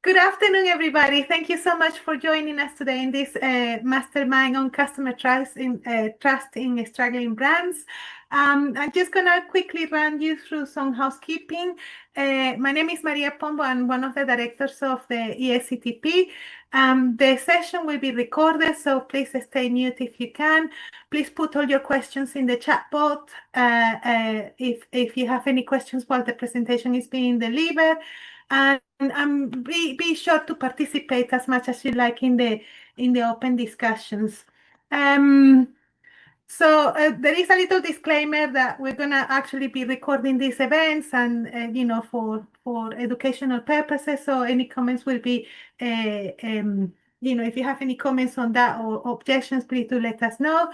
Good afternoon, everybody. Thank you so much for joining us today in this mastermind on customer trust in struggling brands. I'm just going to quickly run you through some housekeeping. My name is Maria Pombo. I'm one of the directors of the EACTP. The session will be recorded, so please stay mute if you can. Please put all your questions in the chat box if you have any questions while the presentation is being delivered. And be sure to participate as much as you like in the open discussions. So there is a little disclaimer that we're going to actually be recording these events and for educational purposes. So any comments will be if you have any comments on that or objections, please do let us know.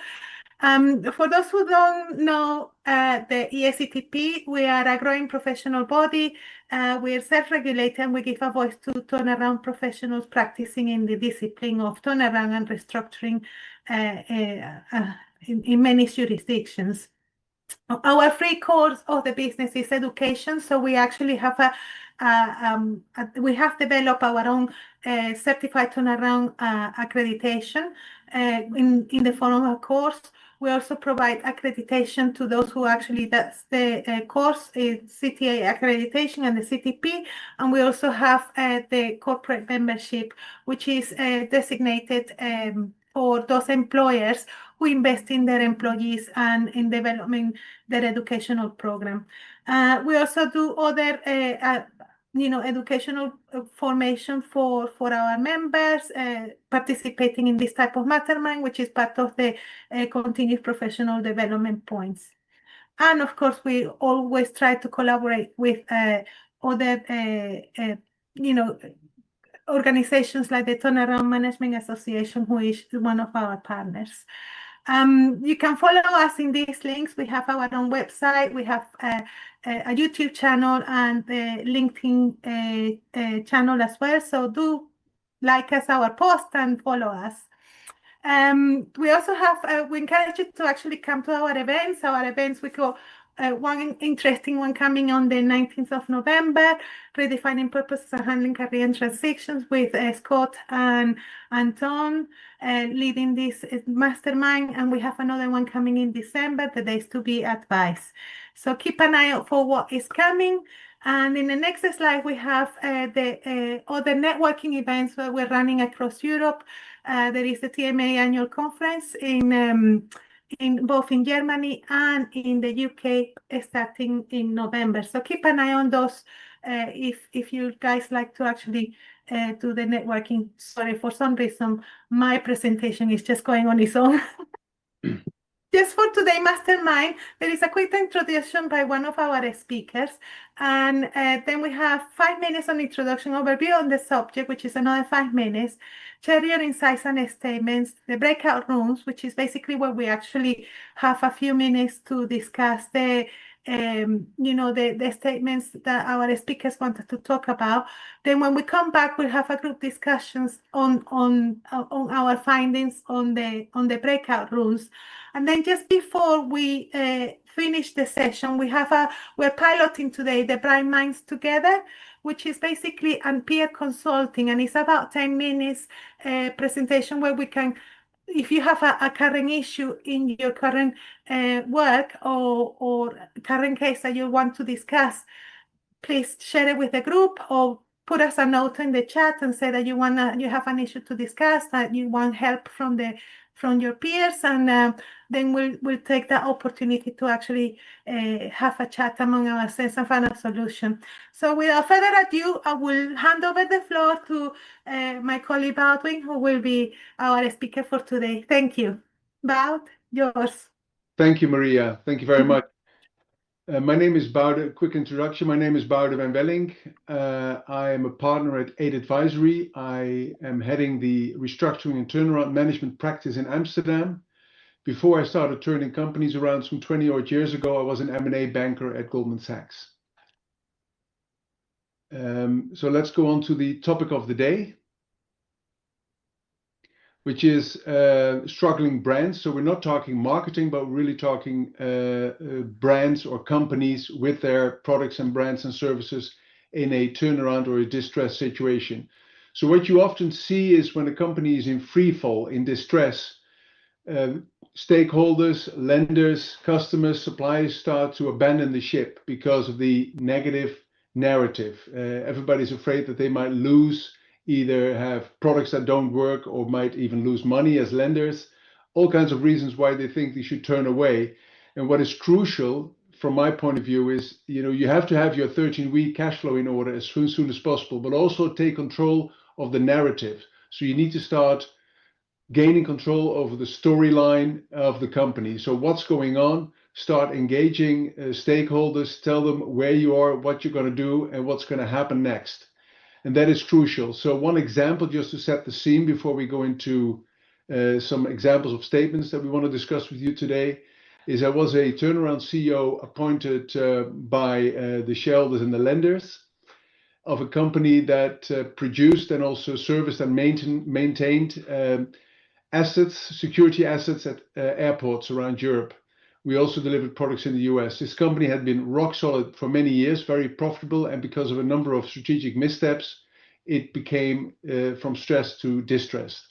For those who don't know the EACTP, we are a growing professional body. We are self-regulated and we give a voice to turnaround professionals practicing in the discipline of turnaround and restructuring in many jurisdictions. Our free course of the business is education, so we actually have we have developed our own certified turnaround accreditation in the form of a course. We also provide accreditation to those who actually, that's the course is CTA accreditation and the CTP. And we also have the corporate membership, which is designated for those employers who invest in their employees and in developing their educational program. We also do other educational formation for our members participating in this type of mastermind, which is part of the continuous professional development points. And of course, we always try to collaborate with other, organizations like the Turnaround Management Association, who is one of our partners. You can follow us in these links. We have our own website. We have a YouTube channel and a LinkedIn channel as well. So do like us, our post, and follow us. We also have, we encourage you to actually come to our events. Our events, we go one interesting one coming on the 19th of November, Redefining Purposes and Handling Career and Transitions with Scott and Anton leading this mastermind. And we have another one coming in December, the days to be advised. So keep an eye out for what is coming. And in the next slide, we have the other networking events that we're running across Europe. There is the TMA annual conference in both in Germany and in the UK starting in November. So keep an eye on those if you guys like to actually do the networking. Sorry, for some reason, my presentation is just going on its own. Just for today, Mastermind, there is a quick introduction by one of our speakers, and then we have 5 minutes on introduction overview on the subject, which is another 5 minutes. Share your insights and statements, the breakout rooms, which is basically where we actually have a few minutes to discuss the statements that our speakers wanted to talk about. Then when we come back, we'll have a group discussions on our findings on the breakout rooms. And then just before we finish the session, we're piloting today the Bright Minds Together, which is basically peer consulting, and it's about 10 minutes presentation where we can, if you have a current issue in your current work or current case that you want to discuss, please share it with the group or put us a note in the chat and say that you have an issue to discuss, that you want help from your peers, and then we'll take that opportunity to actually have a chat among ourselves and find a solution. So without further ado, I will hand over the floor to my colleague Boudewijn, who will be our speaker for today. Thank you. Boud, yours. Thank you, Maria. Thank you very much. My name is quick introduction. My name is Boudewijn Wellink. I am a partner at 8 Advisory. I am heading the restructuring and turnaround management practice in Amsterdam. Before I started turning companies around some 20-odd years ago, I was an M&A banker at Goldman Sachs. So let's go on to the topic of the day, which is struggling brands. So we're not talking marketing, but we're really talking brands or companies with their products and brands and services in a turnaround or a distress situation. So what you often see is when a company is in free fall, in distress, stakeholders, lenders, customers, suppliers start to abandon the ship because of the negative narrative. Everybody's afraid that they might lose, either have products that don't work or might even lose money as lenders. All kinds of reasons why they think they should turn away. And what is crucial from my point of view is, you have to have your 13-week cash flow in order as soon as possible, but also take control of the narrative. So you need to start gaining control over the storyline of the company. So what's going on? Start engaging stakeholders, tell them where you are, what you're going to do, and what's going to happen next. And that is crucial. So one example, just to set the scene before we go into some examples of statements that we want to discuss with you today, is I was a turnaround CEO appointed by the shareholders and the lenders of a company that produced and also serviced and maintained assets, security assets at airports around Europe. We also delivered products in the US. This company had been rock solid for many years, very profitable, and because of a number of strategic missteps, it became from stress to distress.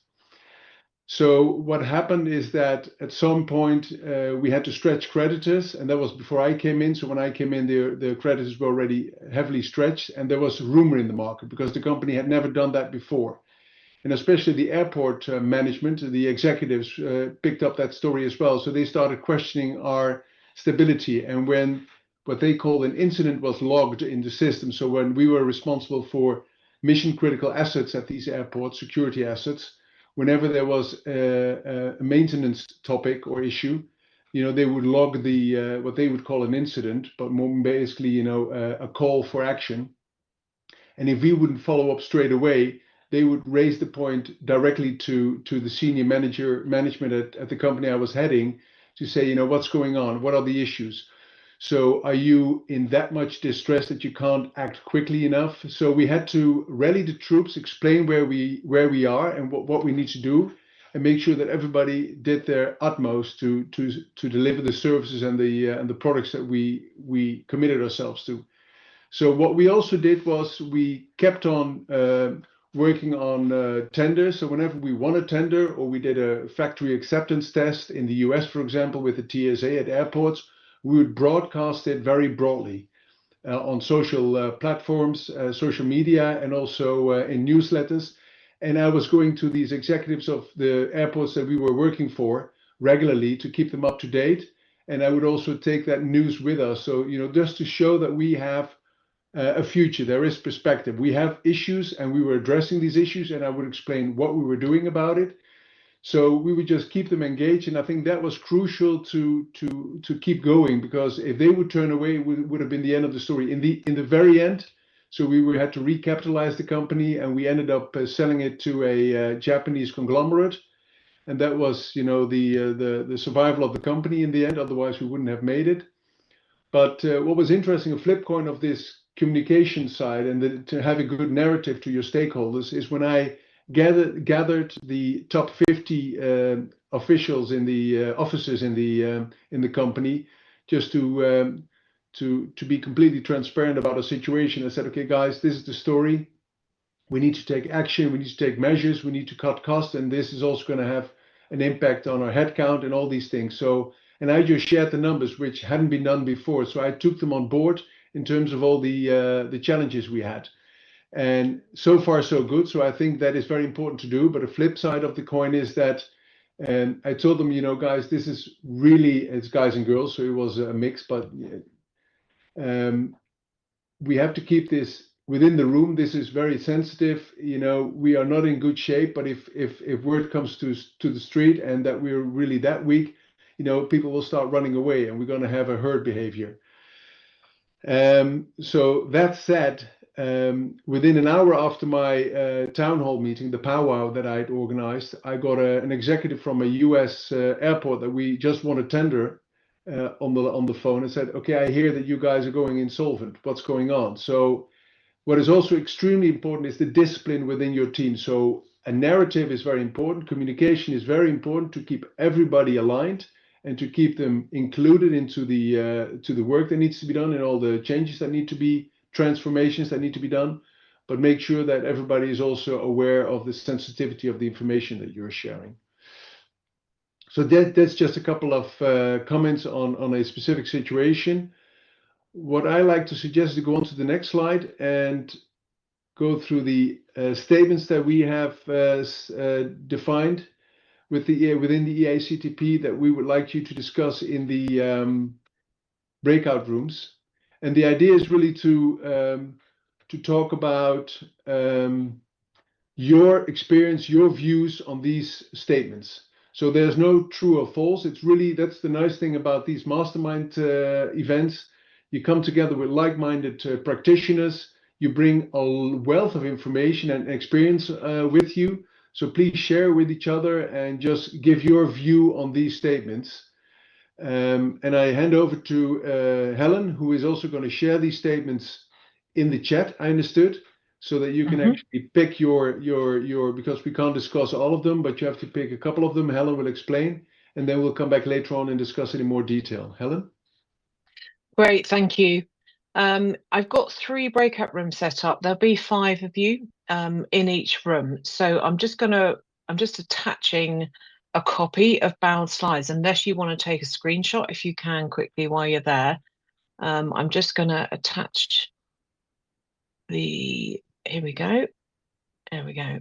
So what happened is that at some point we had to stretch creditors, and that was before I came in. So when I came in, the creditors were already heavily stretched, and there was rumor in the market because the company had never done that before. And especially the airport management, the executives picked up that story as well. So they started questioning our stability. And when what they called an incident was logged in the system, so when we were responsible for mission critical assets at these airports, security assets, whenever there was a maintenance topic or issue, they would log the what they would call an incident, but more basically, a call for action. And if we wouldn't follow up straight away, they would raise the point directly to the senior management at the company I was heading to say, what's going on? What are the issues? So are you in that much distress that you can't act quickly enough? So we had to rally the troops, explain where we are and what we need to do, and make sure that everybody did their utmost to deliver the services and the products that we committed ourselves to. So what we also did was we kept on working on tenders. So whenever we won a tender or we did a factory acceptance test in the US, for example, with the TSA at airports, we would broadcast it very broadly on social platforms, social media, and also in newsletters. And I was going to these executives of the airports that we were working for regularly to keep them up to date. And I would also take that news with us. So, just to show that we have a future, there is perspective. We have issues and we were addressing these issues, and I would explain what we were doing about it. So we would just keep them engaged, and I think that was crucial to keep going, because if they would turn away, it would have been the end of the story. In the very end, so we had to recapitalize the company, and we ended up selling it to a Japanese conglomerate, and that was the survival of the company in the end. Otherwise, we wouldn't have made it. But what was interesting, a flip coin of this communication side and to have a good narrative to your stakeholders is when I gathered the top 50 officials in the offices in the company, just to be completely transparent about a situation. I said, okay, guys, this is the story. We need to take action. We need to take measures. We need to cut costs, and this is also going to have an impact on our headcount and all these things. So, and I just shared the numbers, which hadn't been done before. So I took them on board in terms of all the challenges we had. And so far, so good. So I think that is very important to do. But the flip side of the coin is that I told them, guys, this is really, it's guys and girls, so it was a mix, but we have to keep this within the room. This is very sensitive. We are not in good shape, but if word comes to the street and that we're really that weak, people will start running away, and we're going to have a herd behavior. So that said, within an hour after my town hall meeting, the powwow that I'd organized, I got an executive from a US airport that we just won a tender on the phone and said, okay, I hear that you guys are going insolvent. What's going on? So what is also extremely important is the discipline within your team. So a narrative is very important. Communication is very important to keep everybody aligned and to keep them included into the work that needs to be done and all the changes that need to be transformations that need to be done, but make sure that everybody is also aware of the sensitivity of the information that you're sharing. So that's just a couple of comments on a specific situation. What I like to suggest is to go on to the next slide and go through the statements that we have defined within the EACTP that we would like you to discuss in the breakout rooms. And the idea is really to talk about your experience, your views on these statements. So there's no true or false. It's really, that's the nice thing about these mastermind events. You come together with like-minded practitioners. You bring a wealth of information and experience with you. So please share with each other and just give your view on these statements. And I hand over to Helen, who is also going to share these statements in the chat, I understood, so that you can actually pick your, because we can't discuss all of them, but you have to pick a couple of them. Helen will explain, and then we'll come back later on and discuss it in more detail. Helen? Great, thank you. I've got 3 breakout rooms set up. There'll be 5 of you in each room. So I'm just attaching a copy of Bowd's slides, unless you want to take a screenshot, if you can quickly while you're there. I'm just going to attach here we go. There we go.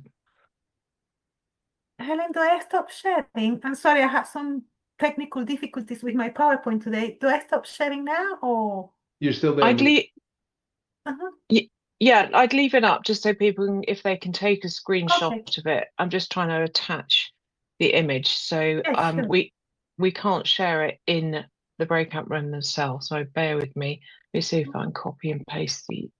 Helen, do I stop sharing? I'm sorry, I have some technical difficulties with my PowerPoint today. Do I stop sharing now, or? You're still there. Yeah, I'd leave it up just so people can, if they can take a screenshot of it. I'm just trying to attach the image. So sure. we can't share it in the breakout room themselves. So bear with me. Let me see if I can copy and paste the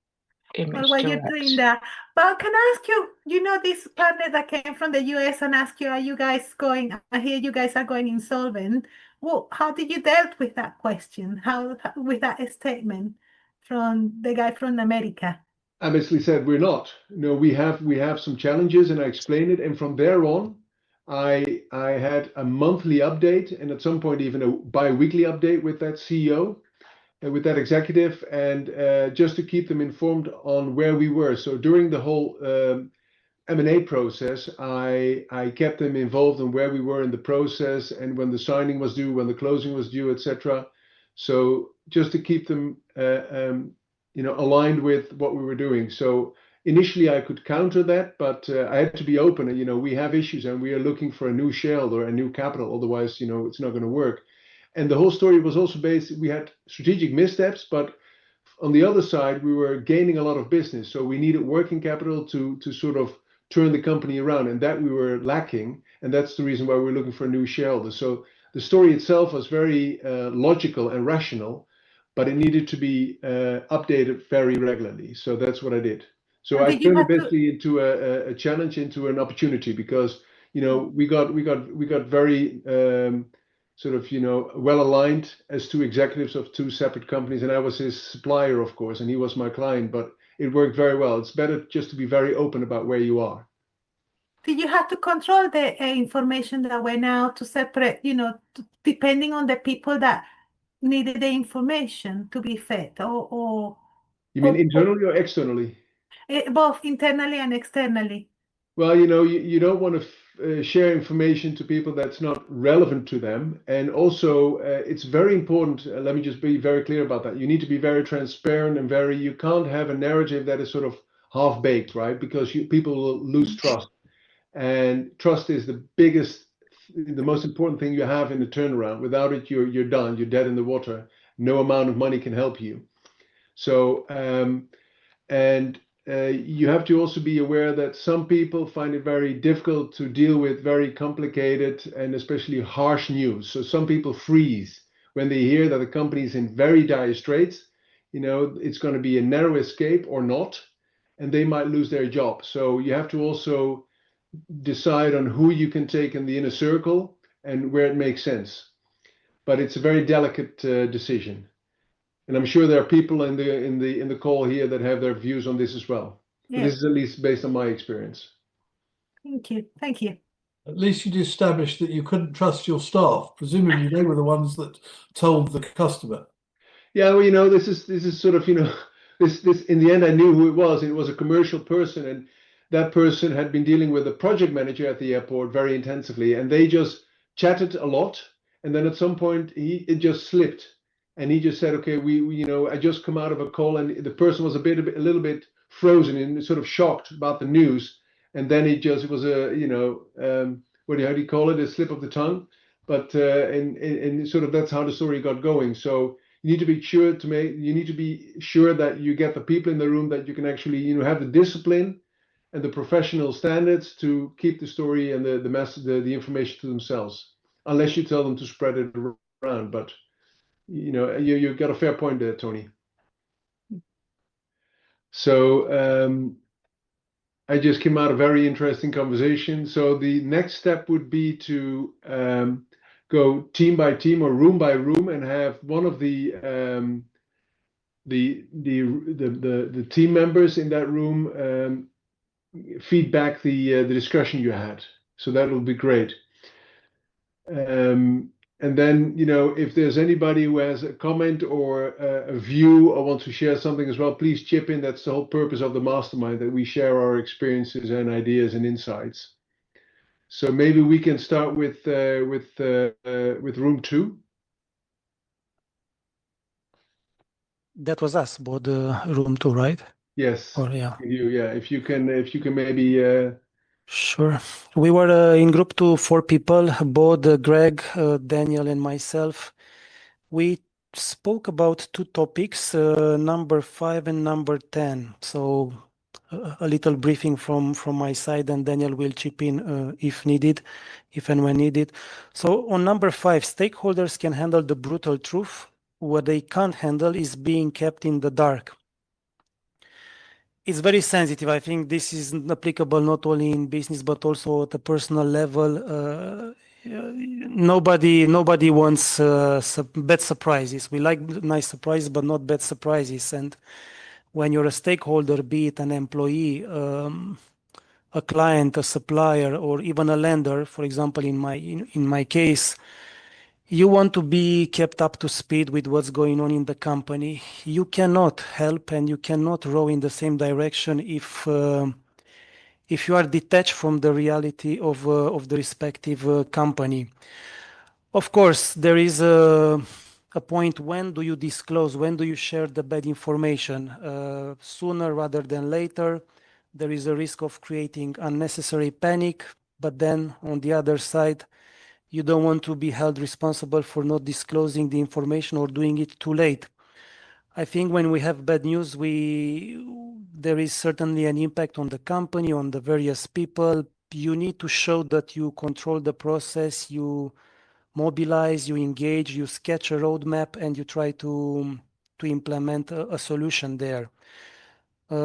image. Well, while you're doing that, but can I ask you, you know, this partner that came from the US and asked you, are you guys going, I hear you guys are going insolvent. Well, how did you deal with that question? How with that statement from the guy from America? I basically said, we're not. No, we have some challenges, and I explained it. And from there on, I had a monthly update, and at some point even a bi-weekly update with that CEO, with that executive, and just to keep them informed on where we were. So during the whole M&A process, I kept them involved in where we were in the process, and when the signing was due, when the closing was due, etc. So just to keep them aligned with what we were doing. So initially I could counter that, but I had to be open. We have issues, and we are looking for a new shareholder, a new capital. Otherwise, it's not going to work. And the whole story was also based, we had strategic missteps, but on the other side, we were gaining a lot of business. So we needed working capital to sort of turn the company around, and that we were lacking. And that's the reason why we're looking for a new shareholder. So the story itself was very logical and rational, but it needed to be updated very regularly. So that's what I did. So I turned it basically into a challenge, into an opportunity, because we got very well aligned as 2 executives of 2 separate companies, and I was his supplier, of course, and he was my client. But it worked very well. It's better just to be very open about where you are. Did you have to control the information that went out to separate, depending on the people that needed the information to be fed, or you mean internally or externally? Both internally and externally. Well, you don't want to share information to people that's not relevant to them. And also, it's very important. Let me just be very clear about that. You need to be very transparent and you can't have a narrative that is sort of half-baked, right? Because people will lose trust. And trust is the most important thing you have in the turnaround. Without it, you're done. You're dead in the water. No amount of money can help you. So, you have to also be aware that some people find it very difficult to deal with very complicated and especially harsh news. So some people freeze when they hear that the company is in very dire straits. It's going to be a narrow escape or not, and they might lose their job. So you have to also decide on who you can take in the inner circle and where it makes sense. But it's a very delicate decision. And I'm sure there are people in the call here that have their views on this as well. Yeah. This is at least based on my experience. Thank you. Thank you. At least you'd established that you couldn't trust your staff. Presumably they were the ones that told the customer. Yeah, well, this is sort of, this in the end, I knew who it was. It was a commercial person, and that person had been dealing with a project manager at the airport very intensively, and they just chatted a lot. And then at some point, it just slipped, and he just said, "Okay, I just come out of a call," and the person was a little bit frozen and sort of shocked about the news. And then it was a, how do you call it? A slip of the tongue. But and sort of that's how the story got going. So you need to be sure that you get the people in the room that you can actually, have the discipline and the professional standards to keep the story and the information to themselves, unless you tell them to spread it around. But you got a fair point there, Tony. So I just came out a very interesting conversation. So the next step would be to go team by team or room by room and have one of the team members in that room feedback the discussion you had. So that will be great. And then, if there's anybody who has a comment or a view or wants to share something as well, please chip in. That's the whole purpose of the mastermind, that we share our experiences and ideas and insights. So maybe we can start with room 2. That was us, about room 2, right? Yes. Or yeah. If you can maybe. Sure. We were in group 2, 4 people, Boud, Greg, Daniel, and myself. We spoke about 2 topics, number 5 and number 10. So a little briefing from my side, and Daniel will chip in if needed, if and when needed. So on number 5, stakeholders can handle the brutal truth. What they can't handle is being kept in the dark. It's very sensitive. I think this is applicable not only in business, but also at a personal level. Nobody wants bad surprises. We like nice surprises, but not bad surprises. And when you're a stakeholder, be it an employee, a client, a supplier, or even a lender, for example, in my case, you want to be kept up to speed with what's going on in the company. You cannot help and you cannot row in the same direction if you are detached from the reality of the respective company. Of course, there is a point, when do you disclose, when do you share the bad information? Sooner rather than later. There is a risk of creating unnecessary panic, but then on the other side, you don't want to be held responsible for not disclosing the information or doing it too late. I think when we have bad news, there is certainly an impact on the company, on the various people. You need to show that you control the process, you mobilize, you engage, you sketch a roadmap, and you try to implement a solution there.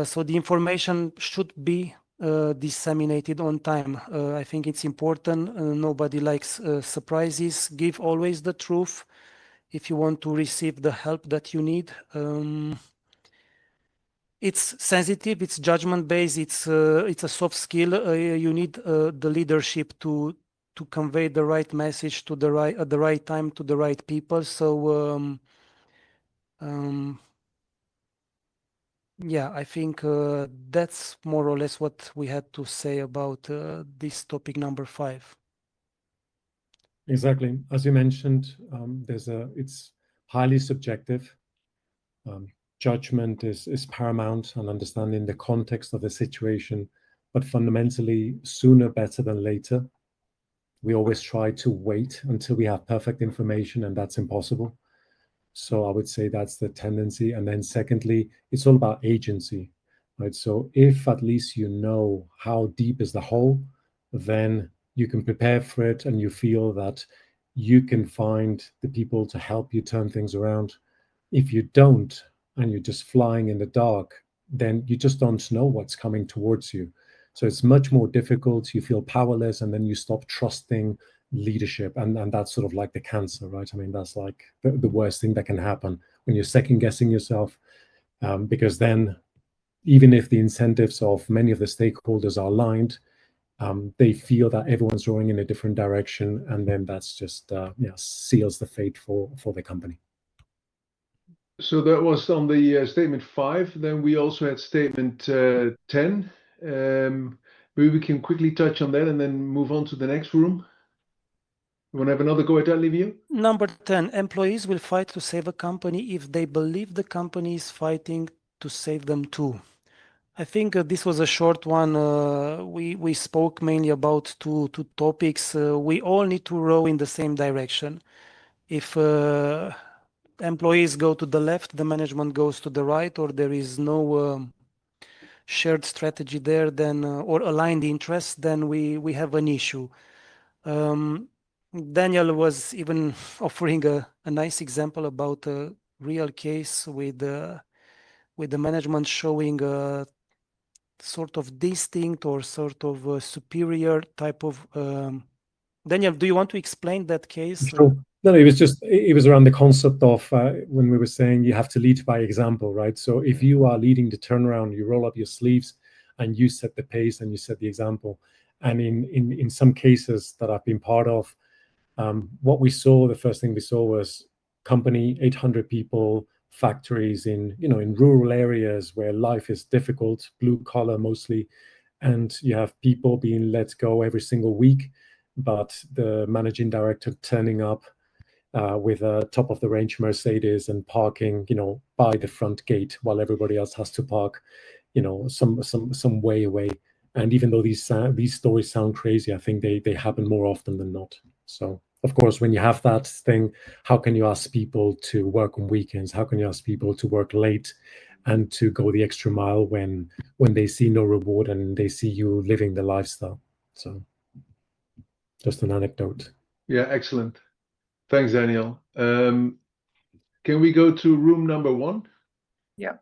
So the information should be disseminated on time. I think it's important. Nobody likes surprises. Give always the truth if you want to receive the help that you need. It's sensitive, it's judgment-based, it's a soft skill. You need the leadership to convey the right message at the right time to the right people. So yeah, I think that's more or less what we had to say about this topic number 5. Exactly. As you mentioned, it's highly subjective. Judgment is paramount and understanding the context of the situation, but fundamentally, sooner better than later. We always try to wait until we have perfect information, and that's impossible. So I would say that's the tendency. And then secondly, it's all about agency, right? So if at least you know how deep is the hole, then you can prepare for it and you feel that you can find the people to help you turn things around. If you don't, and you're just flying in the dark, then you just don't know what's coming towards you. So it's much more difficult. You feel powerless, and then you stop trusting leadership, and that's sort of like the cancer, right? I mean, that's like the worst thing that can happen when you're second guessing yourself, because then even if the incentives of many of the stakeholders are aligned, they feel that everyone's rowing in a different direction, and then that's just seals the fate for the company. So that was on the statement 5. Then we also had statement 10. Maybe we can quickly touch on that and then move on to the next room. You want to have another go at that, Livio? Number 10, employees will fight to save a company if they believe the company is fighting to save them too. I think this was a short one. We spoke mainly about two topics. We all need to row in the same direction. If employees go to the left, the management goes to the right, or there is no shared strategy there, then or aligned interests, then we have an issue. Daniel was even offering a nice example about a real case with the management showing a sort of distinct or sort of superior type of. Daniel, do you want to explain that case? Sure. No, it was around the concept of when we were saying you have to lead by example, right? So if you are leading the turnaround, you roll up your sleeves and you set the pace and you set the example. And in some cases that I've been part of, what we saw, the first thing we saw was company, 800 people, factories in rural areas where life is difficult, blue collar mostly, and you have people being let go every single week, but the managing director turning up with a top of the range Mercedes and parking, by the front gate while everybody else has to park, some way away. And even though these stories sound crazy, I think they happen more often than not. So, of course, when you have that thing, how can you ask people to work on weekends? How can you ask people to work late and to go the extra mile when they see no reward and they see you living the lifestyle? So, just an anecdote. Yeah, excellent. Thanks, Daniel. Can we go to room number 1? Yeah.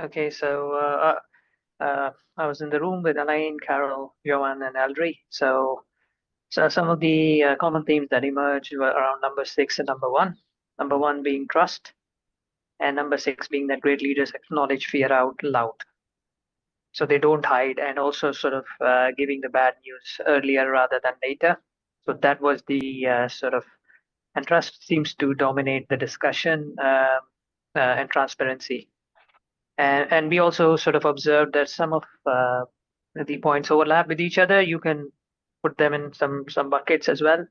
Okay, so I was in the room with Elaine, Carol, Johan, and Eldri. So some of the common themes that emerged were around number 6 and number 1. Number 1 being trust, and number 6 being that great leaders acknowledge fear out loud. So they don't hide, and also sort of giving the bad news earlier rather than later. So that was the and trust seems to dominate the discussion and transparency. And we also sort of observed that some of the points overlap with each other. You can put them in some buckets as well.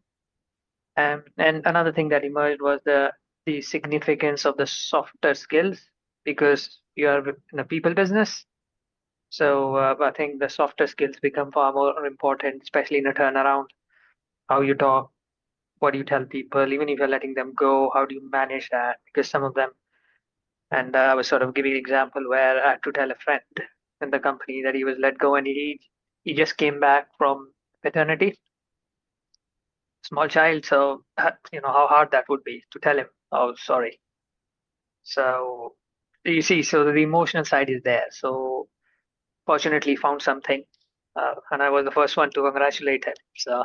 And another thing that emerged was the significance of the softer skills, because you are in a people business. So I think the softer skills become far more important, especially in a turnaround. How you talk, what do you tell people, even if you're letting them go, how do you manage that? Because some of them, and I was sort of giving an example where I had to tell a friend in the company that he was let go and he just came back from paternity, small child. So, how hard that would be to tell him, oh, sorry. So you see, so the emotional side is there. So fortunately found something, and I was the first one to congratulate him. So,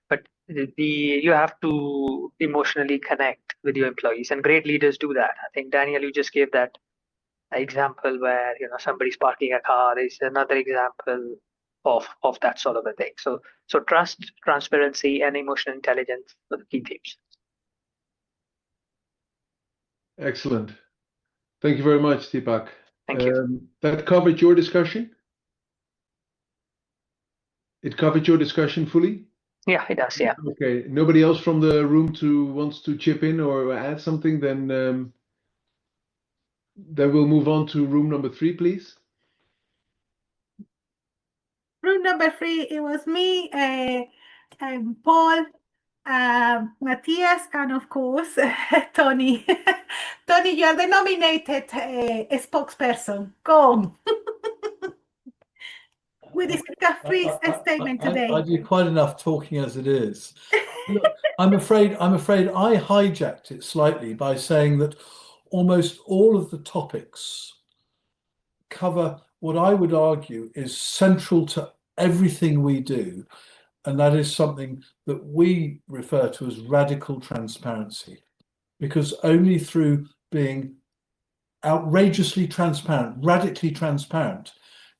but you have to emotionally connect with your employees, and great leaders do that. I think, Daniel, you just gave that example where somebody's parking a car. Is another example of that sort of a thing. So trust, transparency, and emotional intelligence are the key themes. Excellent. Thank you very much, Deepak. Thank you. That covered your discussion? It covered your discussion fully? Yeah, it does. Yeah. Okay. Nobody else from the room wants to chip in or add something? Then we'll move on to room number 3, please. Room number 3, it was me, Paul, Matthias, and of course, Tony. Tony, you're the nominated spokesperson. Go on. We discussed a free statement today. I do quite enough talking as it is. Look, I'm afraid I hijacked it slightly by saying that almost all of the topics cover what I would argue is central to everything we do, and that is something that we refer to as radical transparency, because only through being outrageously transparent, radically transparent,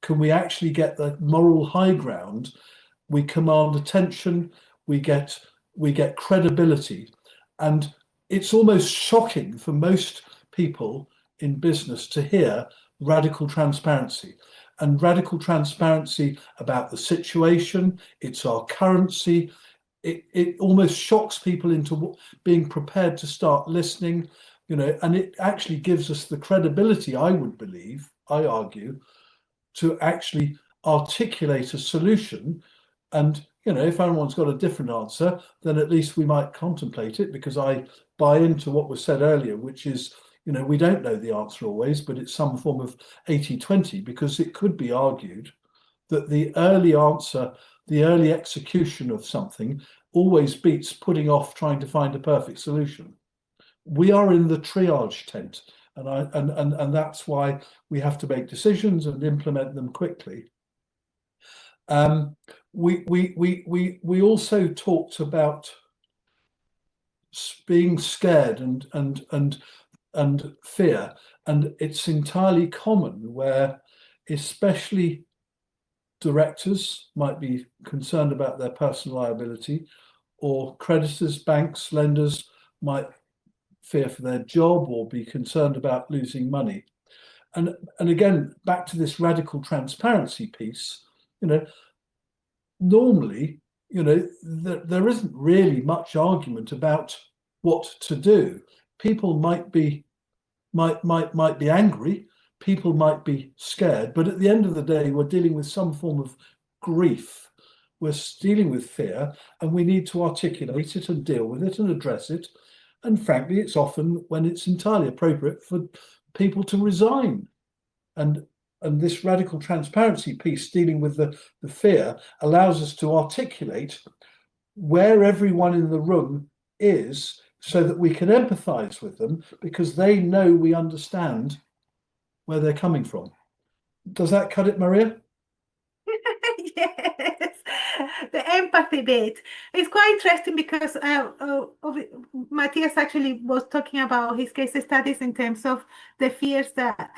can we actually get the moral high ground. We command attention, we get credibility, and it's almost shocking for most people in business to hear radical transparency. And radical transparency about the situation, it's our currency. It almost shocks people into being prepared to start listening, you know, and it actually gives us the credibility, I would believe, I argue, to actually articulate a solution. And, you know, if anyone's got a different answer, then at least we might contemplate it, because I buy into what was said earlier, which is, you know, we don't know the answer always, but it's some form of 80-20, because it could be argued that the early answer, the early execution of something always beats putting off trying to find a perfect solution. We are in the triage tent, and that's why we have to make decisions and implement them quickly. We also talked about being scared and fear, and it's entirely common where especially directors might be concerned about their personal liability, or creditors, banks, lenders might fear for their job or be concerned about losing money. And again, back to this radical transparency piece, you know, normally, you know, there isn't really much argument about what to do. People might be angry, people might be scared, but at the end of the day, we're dealing with some form of grief. We're dealing with fear, and we need to articulate it and deal with it and address it. And frankly, it's often when it's entirely appropriate for people to resign. And this radical transparency piece, dealing with the fear, allows us to articulate where everyone in the room is, so that we can empathize with them, because they know we understand where they're coming from. Does that cut it, Maria? Yes, the empathy bit is quite interesting, because Matthias actually was talking about his case studies in terms of the fears that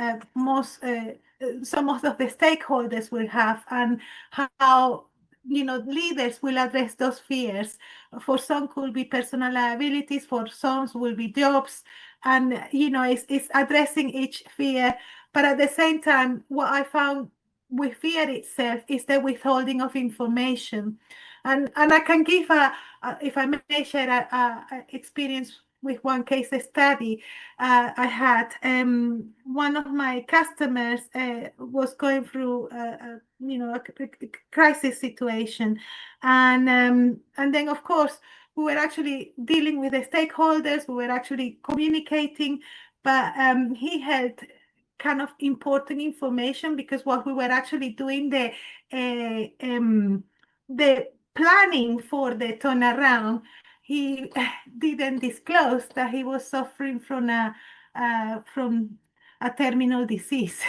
some of the stakeholders will have, and how, you know, leaders will address those fears. For some could be personal liabilities, for some will be jobs, and, you know, it's addressing each fear. But at the same time, what I found with fear itself is the withholding of information. And I can give if I may share a experience with one case study I had. One of my customers was going through you know, a crisis situation, and then of course we were actually dealing with the stakeholders, we were actually communicating, but he had kind of important information, because what we were actually doing, the planning for the turnaround, he didn't disclose that he was suffering from a terminal disease.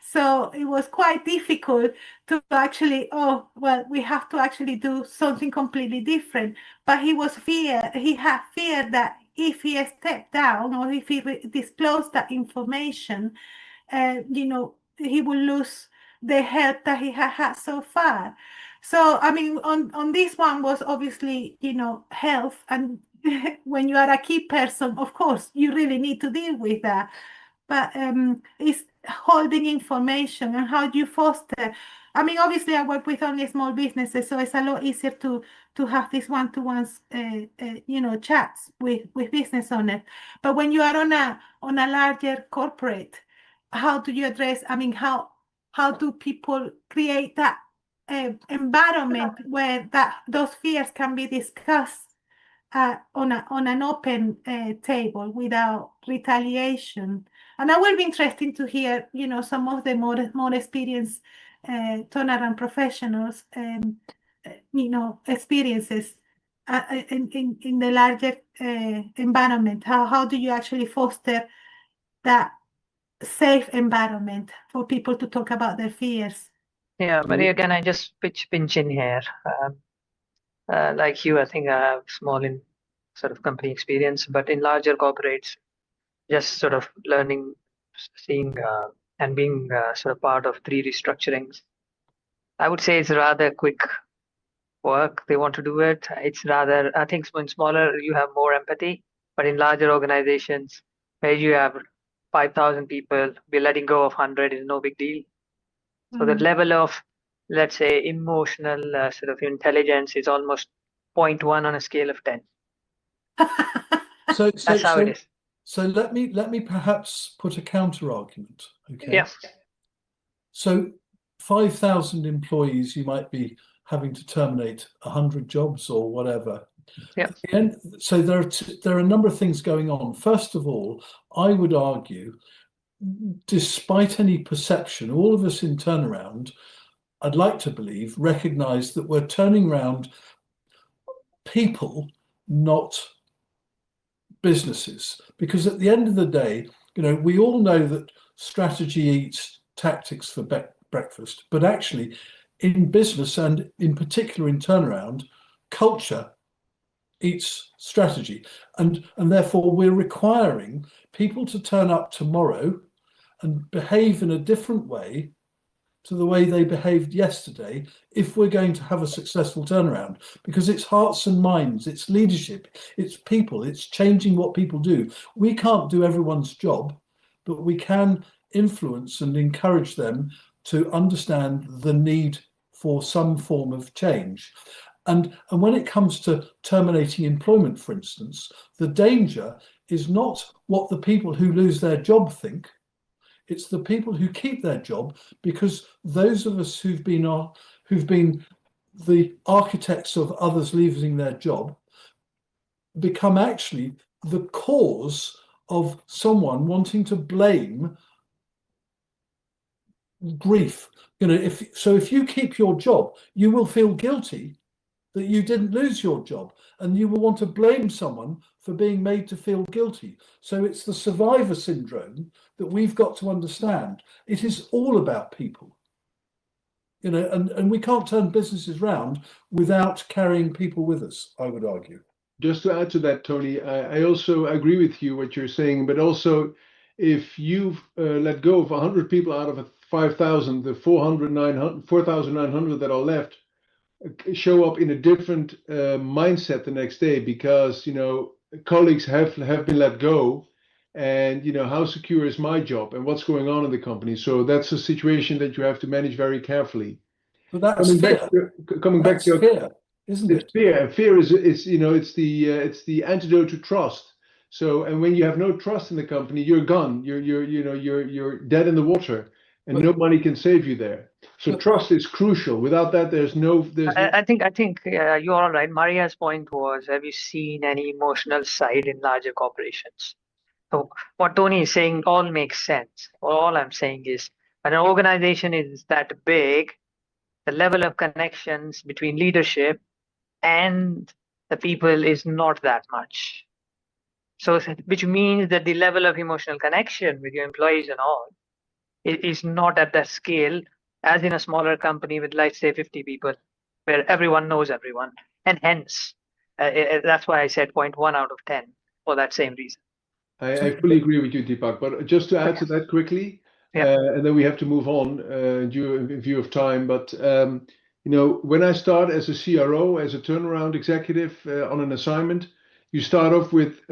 So it was quite difficult to actually, oh, well, we have to actually do something completely different. But he had fear that if he stepped down, or if he disclosed that information, you know, he will lose the help that he had so far. So, I mean, on this one was obviously, you know, health. And when you are a key person, of course, you really need to deal with that. But it's holding information, and how do you foster? I mean, obviously, I work with only small businesses, so it's a lot easier to have these one-to-ones, you know, chats with business owners. But when you are on a larger corporate, how do you address? I mean, how do people create that environment where those fears can be discussed on an open table without retaliation? And that will be interesting to hear, you know, some of the more experienced turnaround professionals, you know, experiences in the larger environment. How do you actually foster that safe environment for people to talk about their fears? Yeah, Maria, can I just pinch in here? Like you, I think I have small in sort of company experience, but in larger corporates, just sort of learning, seeing, and being sort of part of 3 restructurings. I would say it's rather quick work. They want to do it. It's rather, I think when smaller, you have more empathy, but in larger organizations where you have 5,000 people, we're letting go of 100 is no big deal. So the level of, let's say, emotional sort of intelligence is almost 0.1 on a scale of 10. That's how it is. So let me perhaps put a counter argument. Okay. Yeah. So 5,000 employees, you might be having to terminate 100 jobs or whatever. Yeah. And so there are a number of things going on. First of all, I would argue, despite any perception, all of us in turnaround, I'd like to believe, recognize that we're turning around people, not businesses. Because at the end of the day, we all know that strategy eats tactics for breakfast, but actually in business, and in particular in turnaround, culture eats strategy. And therefore we're requiring people to turn up tomorrow and behave in a different way to the way they behaved yesterday if we're going to have a successful turnaround, because it's hearts and minds, it's leadership, it's people, it's changing what people do. We can't do everyone's job, but we can influence and encourage them to understand the need for some form of change. And when it comes to terminating employment, for instance, the danger is not what the people who lose their job think. It's the people who keep their job, because those of us who've been the architects of others losing their job become actually the cause of someone wanting to blame grief. If you keep your job, you will feel guilty that you didn't lose your job, and you will want to blame someone for being made to feel guilty. So it's the survivor syndrome that we've got to understand. It is all about people, and we can't turn businesses round without carrying people with us, I would argue. Just to add to that, Tony, I also agree with you what you're saying, but also if you've let go of 100 people out of 5,000, the 4,900 that are left show up in a different mindset the next day, because colleagues have been let go, and how secure is my job and what's going on in the company. So that's a situation that you have to manage very carefully. But that's fear. Coming back to fear, isn't it? It's fear, and fear is it's the antidote to trust. So, and when you have no trust in the company, you're gone. You're dead in the water, and no money can save you there. So trust is crucial. Without that, I think you're all right. Maria's point was, have you seen any emotional side in larger corporations? So what Tony is saying all makes sense. All I'm saying is, when an organization is that big, the level of connections between leadership and the people is not that much. So, which means that the level of emotional connection with your employees and all is not at that scale as in a smaller company with, let's say, 50 people, where everyone knows everyone. And hence, that's why I said 0.1 out of 10 for that same reason. I fully agree with you, Deepak. But just to add to that quickly, and then we have to move on in view of time. But when I start as a CRO, as a turnaround executive on an assignment, you start off with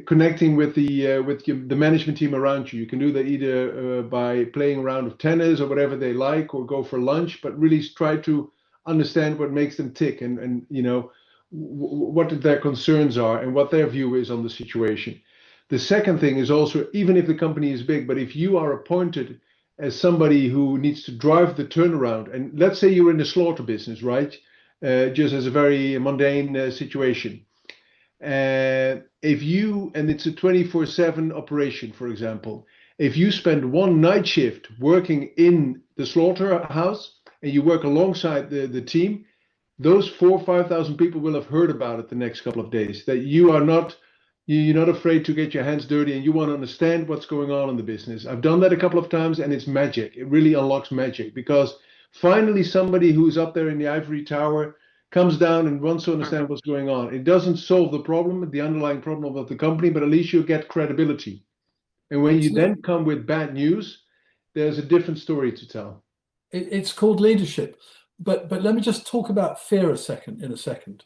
connecting with the management team around you. You can do that either by playing a round of tennis or whatever they like, or go for lunch. But really try to understand what makes them tick, and what their concerns are and what their view is on the situation. The second thing is also, even if the company is big, but if you are appointed as somebody who needs to drive the turnaround, and let's say you're in the slaughter business, right? Just as a very mundane situation. If you, and it's a 24/7 operation, for example, if you spend one night shift working in the slaughterhouse and you work alongside the team, those 4,000 or 5,000 people will have heard about it the next couple of days, that you're not afraid to get your hands dirty, and you want to understand what's going on in the business. I've done that a couple of times, and it's magic. It really unlocks magic, because finally somebody who's up there in the ivory tower comes down and wants to understand what's going on. It doesn't solve the problem, the underlying problem of the company, but at least you get credibility. And when you then come with bad news, there's a different story to tell. It's called leadership. But let me just talk about fear in a second.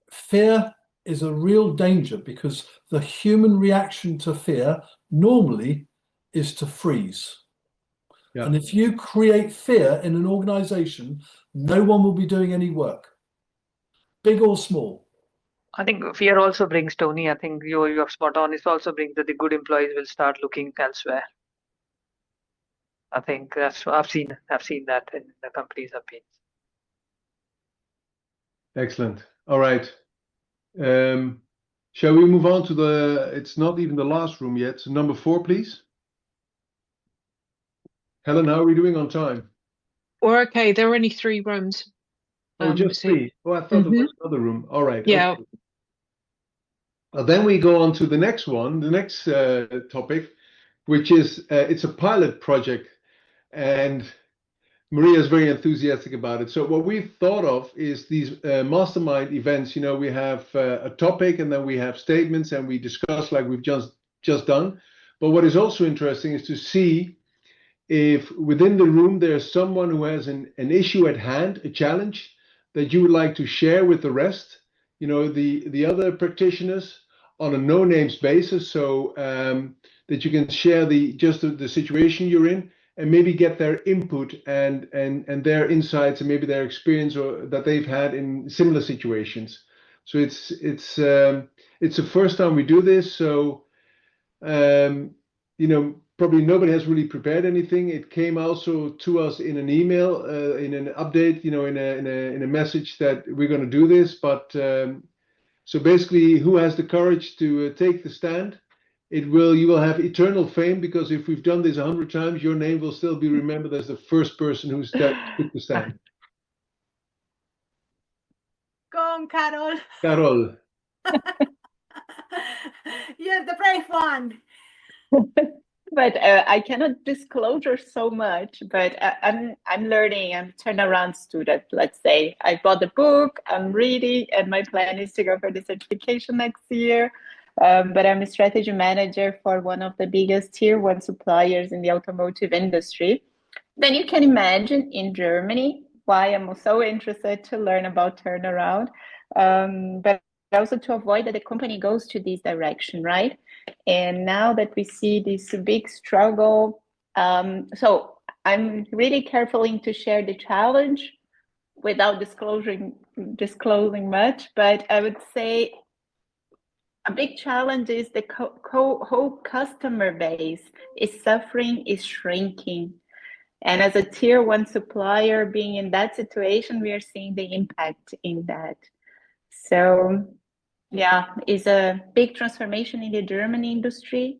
Fear is a real danger, because the human reaction to fear normally is to freeze. Yeah. And if you create fear in an organization, no one will be doing any work, big or small. I think fear also brings, Tony, I think you have spot on. It also brings that the good employees will start looking elsewhere. I think that's I've seen that in the companies I've been. Excellent. All right. Shall we move on to it's not even the last room yet. So number 4, please. Helen, how are we doing on time? We're okay. There are only 3 rooms. Oh, just So 3. Oh, I thought there was another room. All right. yeah. Okay. Well, then we go on to the next one, the next topic, which is it's a pilot project, and Maria is very enthusiastic about it. So what we've thought of is these mastermind events. You know, we have a topic, and then we have statements, and we discuss like we've just done. But what is also interesting is to see if within the room there's someone who has an issue at hand, a challenge that you would like to share with the rest, you know, the other practitioners, on a no names basis, so that you can share the situation you're in, and maybe get their input and their insights, and maybe their experience or that they've had in similar situations. So it's the first time we do this, so you know, probably nobody has really prepared anything. It came also to us in an email, in an update, you know, in a message that we're going to do this. But so basically, who has the courage to take the stand? You will have eternal fame, because if we've done this 100 times, your name will still be remembered as the first person who took the stand. Go on, Carol. Carol. You're the brave one. But I cannot disclosure so much, but I'm learning. I'm a turnaround student, let's say. I bought the book, I'm reading, and my plan is to go for the certification next year. But I'm a strategy manager for one of the biggest tier 1 suppliers in the automotive industry. Then you can imagine in Germany why I'm so interested to learn about turnaround, but also to avoid that the company goes to this direction, right? And now that we see this big struggle, so I'm really careful to share the challenge without disclosing much, but I would say a big challenge is the whole customer base is suffering, is shrinking. And as a tier 1 supplier being in that situation, we are seeing the impact in that. So yeah, it's a big transformation in the German industry.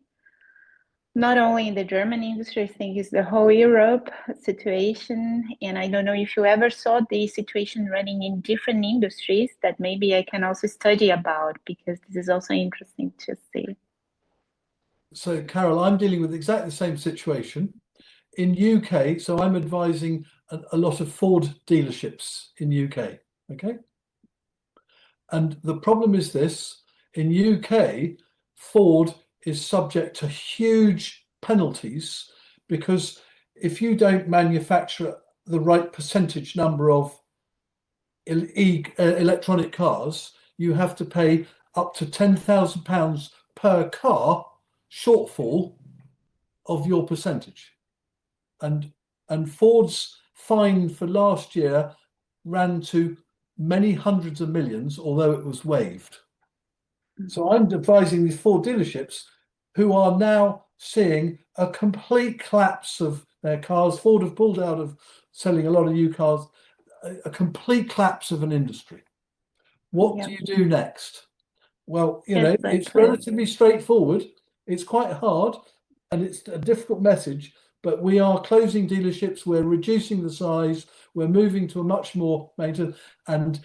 Not only in the German industry, I think it's the whole Europe situation. And I don't know if you ever saw the situation running in different industries that maybe I can also study about, because this is also interesting to see. So Carol, I'm dealing with exactly the same situation. In UK, so I'm advising a lot of Ford dealerships in UK, okay? And the problem is this: in UK, Ford is subject to huge penalties, because if you don't manufacture the right percentage number of electronic cars, you have to pay up to £10,000 per car shortfall of your percentage. And Ford's fine for last year ran to many hundreds of millions, although it was waived. So I'm advising these Ford dealerships who are now seeing a complete collapse of their cars. Ford have pulled out of selling a lot of new cars, a complete collapse of an industry. What do you do next? Well, you know, it's relatively straightforward. It's quite hard, and it's a difficult message. But we are closing dealerships. We're reducing the size. We're moving to a much more maintenance. And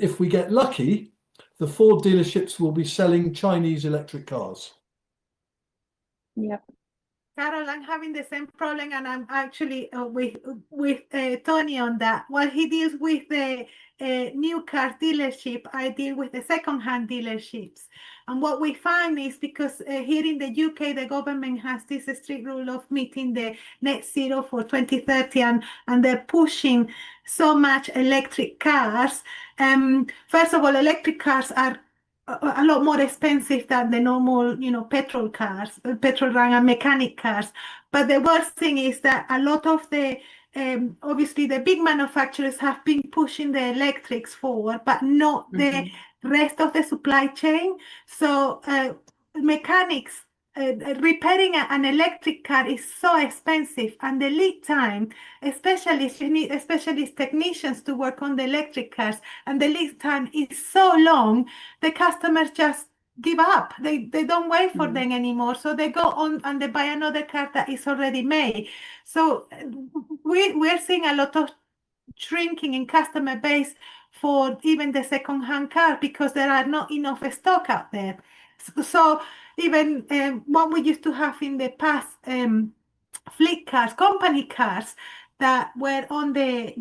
if we get lucky, the Ford dealerships will be selling Chinese electric cars. Yeah. Carol, I'm having the same problem, and I'm actually with Tony on that. While he deals with the new car dealership, I deal with the second-hand dealerships. And what we find is because here in the UK, the government has this strict rule of meeting the net zero for 2030, and they're pushing so much electric cars. First of all, electric cars are a lot more expensive than the normal, petrol cars, petrol run and mechanic cars. But the worst thing is that a lot of the, obviously the big manufacturers have been pushing the electrics forward, but not the rest of the supply chain. So mechanics, repairing an electric car is so expensive, and the lead time, especially if you need specialist technicians to work on the electric cars, and the lead time is so long, the customers just give up. They don't wait for them anymore, so they go on and they buy another car that is already made. So we're seeing a lot of shrinking in customer base for even the second-hand car because there are not enough stock out there. So even what we used to have in the past, fleet cars, company cars that were on the,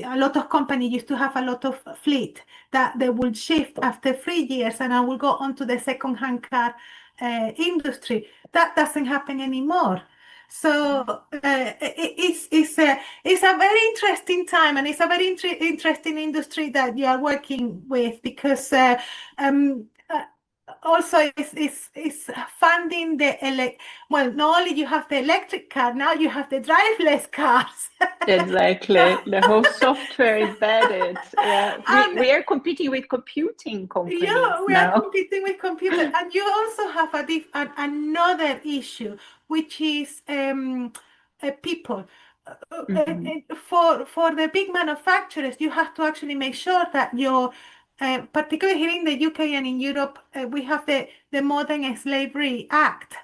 a lot of companies used to have a lot of fleet that they would shift after 3 years, and I will go on to the second-hand car industry. That doesn't happen anymore. So it's a very interesting time, and it's a very interesting industry that you are working with, because also it's funding the well, not only you have the electric car, now you have the driverless cars. Exactly. The whole software embedded. Yeah. We are competing with computing companies. Yeah, we are competing with computers. And you also have another issue, which is people. For the big manufacturers, you have to actually make sure that your particularly here in the UK and in Europe, we have the Modern Slavery Act,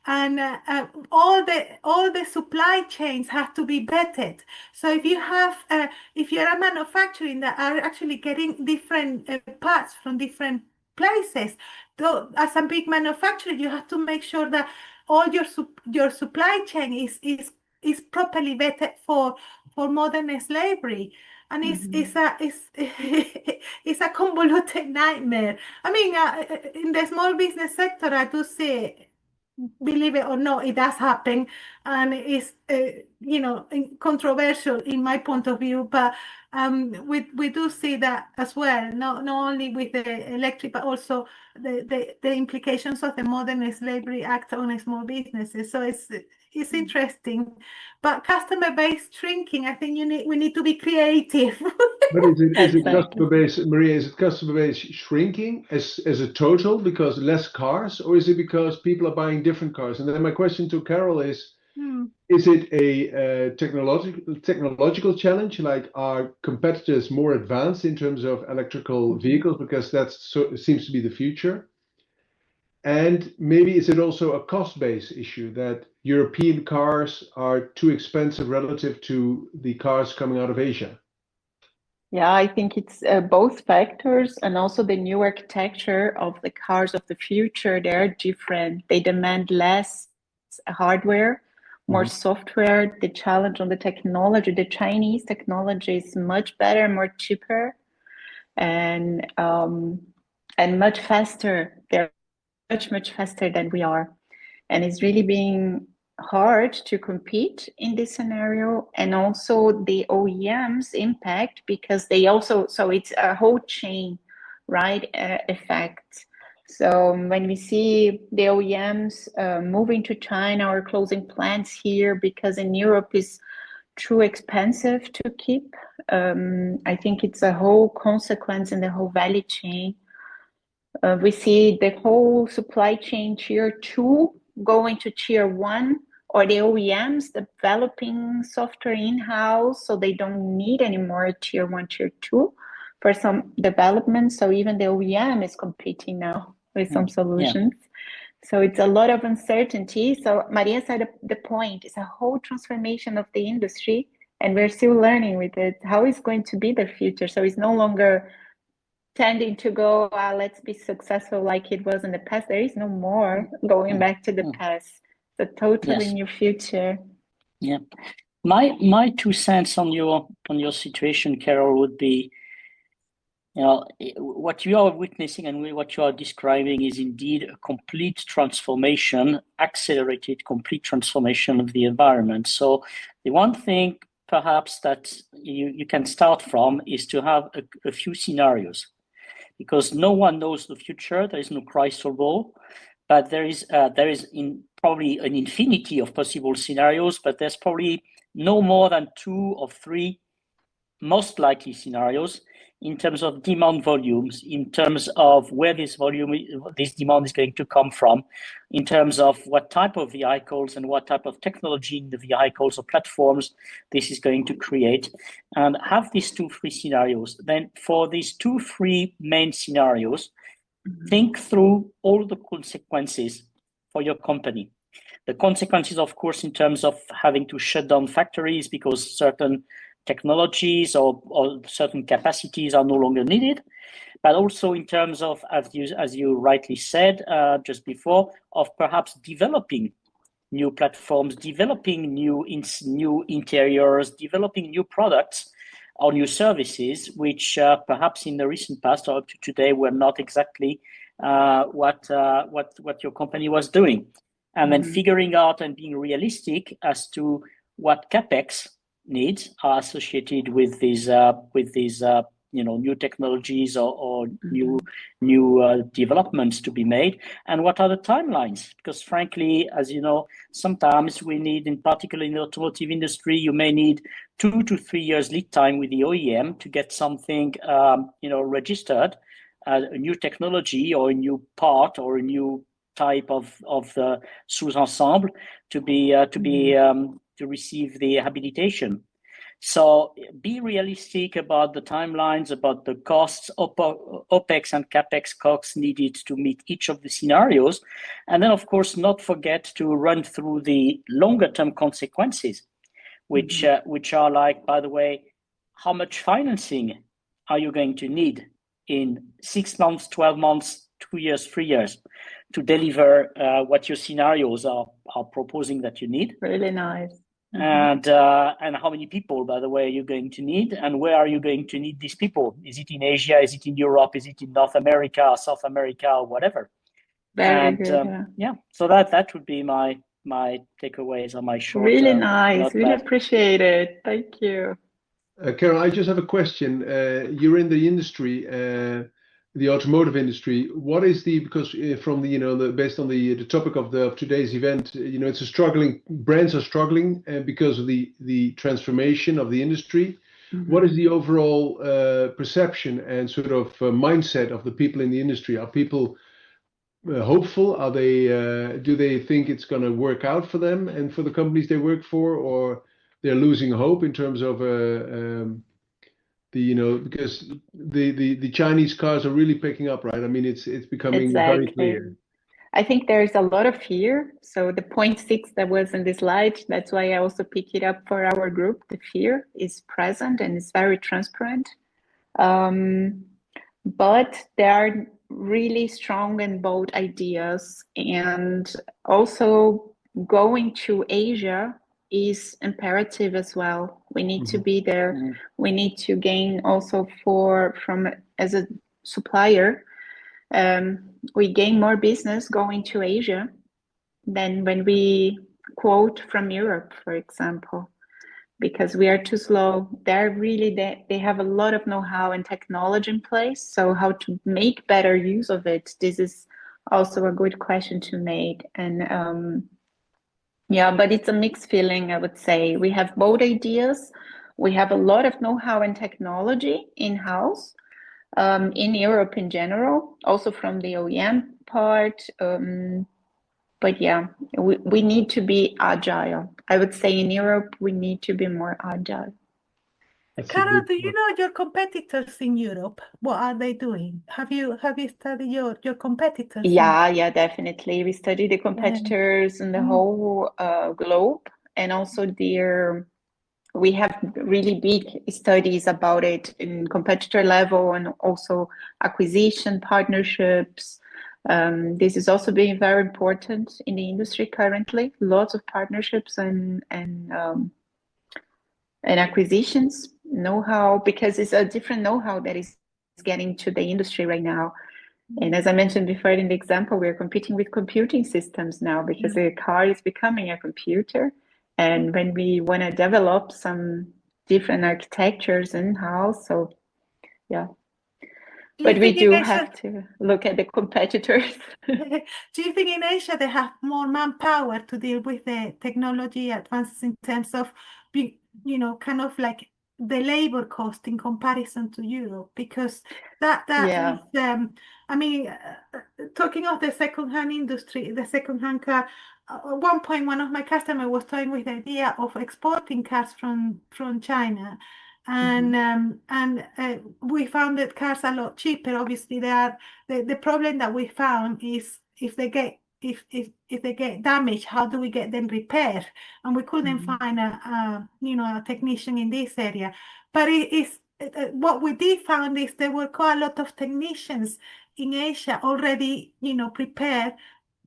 and all the supply chains have to be vetted. So if you have, if you're a manufacturing that are actually getting different parts from different places, though, as a big manufacturer, you have to make sure that all your supply chain is properly vetted for modern slavery. And it's a convoluted nightmare. I mean, in the small business sector, I do see, believe it or not, it does happen, and it's controversial in my point of view. But we do see that as well, not only with the electric, but also the implications of the Modern Slavery Act on small businesses. So it's interesting. But customer base shrinking, I think we need to be creative. But is it customer base, Maria, is it customer base shrinking as a total because less cars, or is it because people are buying different cars? And then my question to Carol is it a technological challenge? Like, are competitors more advanced in terms of electrical vehicles, because seems to be the future? And maybe is it also a cost-based issue that European cars are too expensive relative to the cars coming out of Asia? Yeah, I think it's both factors, and also the new architecture of the cars of the future. They're different. They demand less hardware, more software. The challenge on the technology, the Chinese technology is much better, more cheaper, and much faster. They're much faster than we are, and it's really being hard to compete in this scenario. And also the OEMs impact, because they also, so it's a whole chain, right, effect. So when we see the OEMs moving to China or closing plants here because in Europe is too expensive to keep, I think it's a whole consequence in the whole value chain. We see the whole supply chain tier 2 going to tier 1, or the OEMs developing software in-house, so they don't need any more tier 1, tier 2 for some development. So even the OEM is competing now with some solutions. Yeah. So it's a lot of uncertainty. So Maria said the point, it's a whole transformation of the industry, and we're still learning with it. How is going to be the future? So it's no longer tending to go, let's be successful like it was in the past. There is no more going back to the past. a totally Yes. new future. Yeah. My 2 cents on your situation, Carol, would be, what you are witnessing and what you are describing is indeed a complete transformation, accelerated complete transformation of the environment. So the one thing perhaps that you can start from is to have a few scenarios, because no one knows the future. There is no crystal ball, but there is probably an infinity of possible scenarios, but there's probably no more than 2 or 3 most likely scenarios in terms of demand volumes, in terms of where this demand is going to come from, in terms of what type of vehicles and what type of technology in the vehicles or platforms this is going to create, and have these 2-3 scenarios. Then for these 2-3 main scenarios, think through all the consequences for your company. The consequences, of course, in terms of having to shut down factories because certain technologies or certain capacities are no longer needed, but also in terms of, as you rightly said just before, of perhaps developing new platforms, developing new interiors, developing new products or new services, which perhaps in the recent past or up to today were not exactly what your company was doing. And then figuring out and being realistic as to what CapEx needs are associated with these new technologies or new developments to be made, and what are the timelines? Because frankly, as you know, sometimes we need, in particular in the automotive industry, you may need 2 to 3 years lead time with the OEM to get something registered, a new technology or a new part or a new type of the sous-ensemble to receive the habilitation. So be realistic about the timelines, about the costs, OPEX and CapEx costs needed to meet each of the scenarios. And then, of course, not forget to run through the longer term consequences, which are like, by the way, how much financing are you going to need in 6 months, 12 months, 2 years, 3 years to deliver what your scenarios are proposing that you need. Really nice. And how many people, by the way, are you going to need, and where are you going to need these people? Is it in Asia? Is it in Europe? Is it in North America or South America or whatever? Very good. Yeah. So that would be my takeaways on my short. Really nice. Really appreciate it. Thank you. Carol, I just have a question. You're in the industry, the automotive industry. What is because from the based on the topic of today's event, it's a struggling, brands are struggling because of the transformation of the industry. What is the overall perception and sort of mindset of the people in the industry? Are people hopeful? Are they do they think it's going to work out for them and for the companies they work for, or they're losing hope in terms of because the Chinese cars are really picking up, right? I mean, it's becoming very clear. I think there is a lot of fear. So the 0.6 that was in the slide, that's why I also pick it up for our group. The fear is present and it's very transparent. But there are really strong and bold ideas, and also going to Asia is imperative as well. We need to be there. We need to gain also as a supplier. We gain more business going to Asia than when we quote from Europe, for example, because we are too slow. They have a lot of know-how and technology in place. So how to make better use of it? This is also a good question to make. And yeah, but it's a mixed feeling, I would say. We have both ideas. We have a lot of know-how and technology in-house, in Europe in general, also from the OEM part. But yeah, we need to be agile. I would say in Europe, we need to be more agile. Carol, do you know your competitors in Europe? What are they doing? Have you studied your competitors? Yeah, definitely. We study the competitors in the whole globe, and also we have really big studies about it in competitor level, and also acquisition partnerships. This is also being very important in the industry currently. Lots of partnerships and acquisitions, know-how, because it's a different know-how that is getting to the industry right now. And as I mentioned before in the example, we're competing with computing systems now because the car is becoming a computer. And when we want to develop some different architectures in-house, so yeah. But we do have to look at the competitors. Do you think in Asia they have more manpower to deal with the technology advances in terms of, kind of like the labor cost in comparison to Europe? Because that Yeah. is, I mean, talking of the second-hand industry, the second-hand car, at one point one of my customers was toying with the idea of exporting cars from China. And we found that cars are a lot cheaper. Obviously, the problem that we found is if they get damaged, how do we get them repaired? And we couldn't find a technician in this area. But what we did find is there were quite a lot of technicians in Asia already, prepared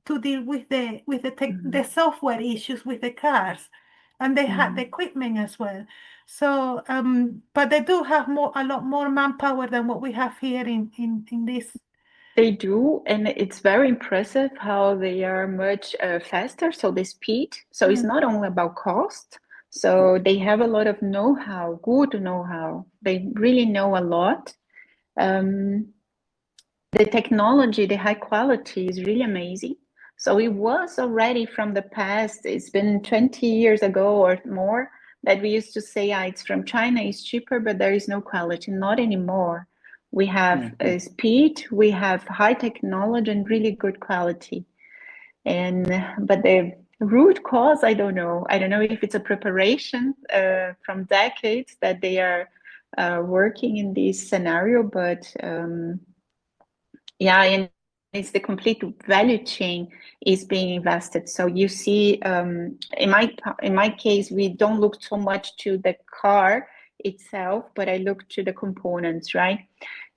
to deal with the software issues with the cars, and they had the equipment as well. So, but they do have a lot more manpower than what we have here in this. They do, and it's very impressive how they are much faster. So the speed. So it's not only about cost. So they have a lot of know-how, good know-how. They really know a lot. The technology, the high quality is really amazing. So it was already from the past. It's been 20 years ago or more that we used to say, it's from China, it's cheaper, but there is no quality. Not anymore. We have speed, we have high technology and really good quality. But the root cause, I don't know. I don't know if it's a preparation from decades that they are working in this scenario, but yeah, and it's the complete value chain is being invested. So you see, in my case, we don't look so much to the car itself, but I look to the components, right?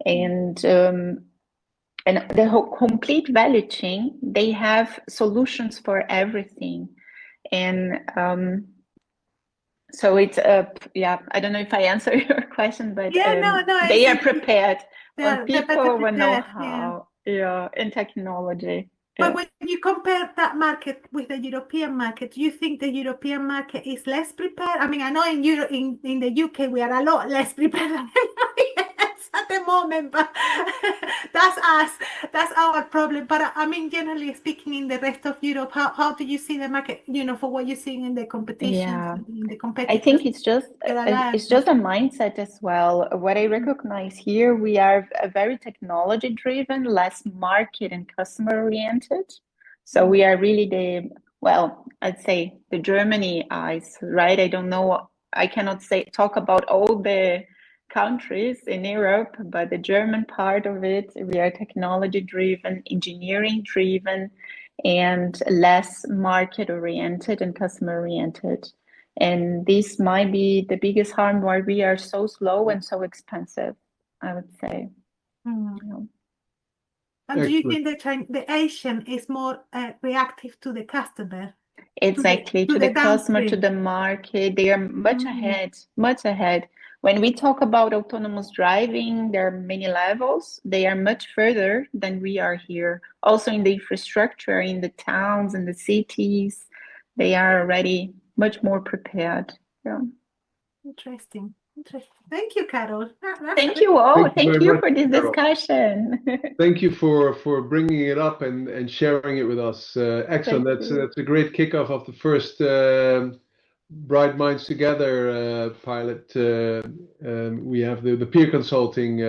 And the whole complete value chain, they have solutions for everything. And so it's yeah, I don't know if I answer your question, but they are prepared. People will know how, and technology. But when you compare that market with the European market, do you think the European market is less prepared? I mean, I know in the UK we are a lot less prepared than at the moment, but that's us. That's our problem. But I mean, generally speaking, in the rest of Europe, how do you see the market? For what you're seeing in the competition, in the competitors? I think it's just a mindset as well. What I recognize here, we are very technology driven, less market and customer oriented. So we are really I'd say the Germany eyes, right? I don't know. I cannot talk about all the countries in Europe, but the German part of it, we are technology driven, engineering driven, and less market oriented and customer oriented. And this might be the biggest harm why we are so slow and so expensive, I would say. And do you think the Asian is more reactive to the customer? Exactly, to the customer, to the market. They are much ahead. When we talk about autonomous driving, there are many levels. They are much further than we are here. Also in the infrastructure, in the towns and the cities, they are already much more prepared. Yeah. Interesting. Thank you, Carol. Thank you all. Thank you for this discussion. Thank you for bringing it up and sharing it with us. Excellent. That's a great kickoff of the first Bright Minds Together pilot. We have the peer consulting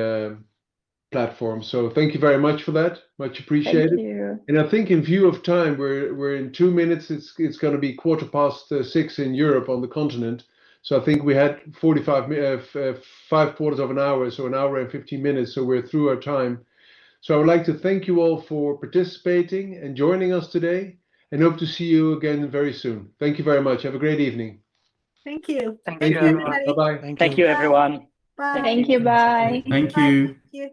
platform. So thank you very much for that. Much appreciated. Thank you. And I think in view of time, we're in 2 minutes. It's going to be 6:15 in Europe on the continent. So I think we had 5/4 of an hour, so an hour and 15 minutes. So we're through our time. So I would like to thank you all for participating and joining us today, and hope to see you again very soon. Thank you very much. Have a great evening. Thank you. Thank you, everyone. Bye-bye. Thank you, everyone. Bye. Thank you. Bye. Thank you. Thank you.